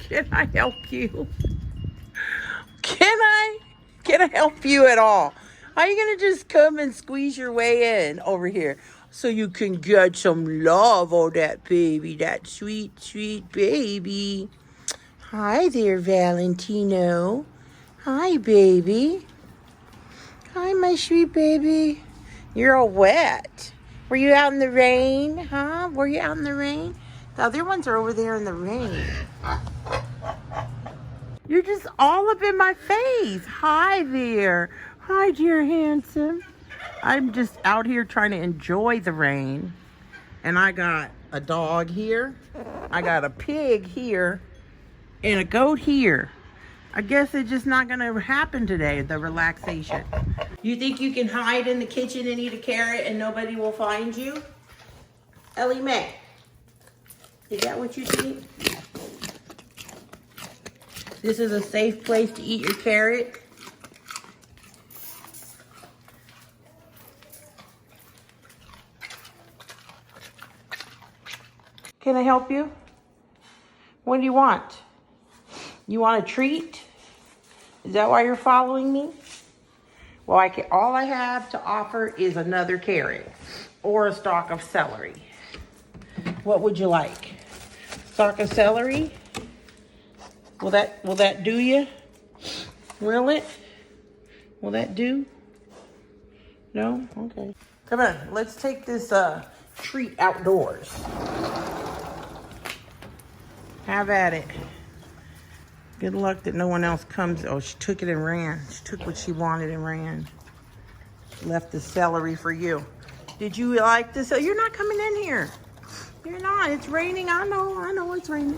Can I help you? Can I help you at all? Are you gonna just come and squeeze your way in over here so you can get some love on that baby, that sweet, sweet baby? Hi there, Valentino. Hi, baby. Hi, my sweet baby. You're all wet. Were you out in the rain, huh? Were you out in the rain? The other ones are over there in the rain. You're just all up in my face. Hi there. Hi, dear handsome. I'm just out here trying to enjoy the rain. And I got a dog here. I got a pig here. And a goat here. I guess it's just not going to happen today, the relaxation. You think you can hide in the kitchen and eat a carrot and nobody will find you? Ellie Mae, is that what you think? This is a safe place to eat your carrot? Can I help you? What do you want? You want a treat? Is that why you're following me? Well, all I have to offer is another carrot or a stalk of celery. What would you like? Stalk of celery? Will that do you? Will it? Will that do? No? Okay. Come on, let's take this treat outdoors. Have at it. Good luck that no one else comes. Oh, she took it and ran. She took what she wanted and ran. Left the celery for you. Did you like this? You're not coming in here. You're not. It's raining. I know it's raining.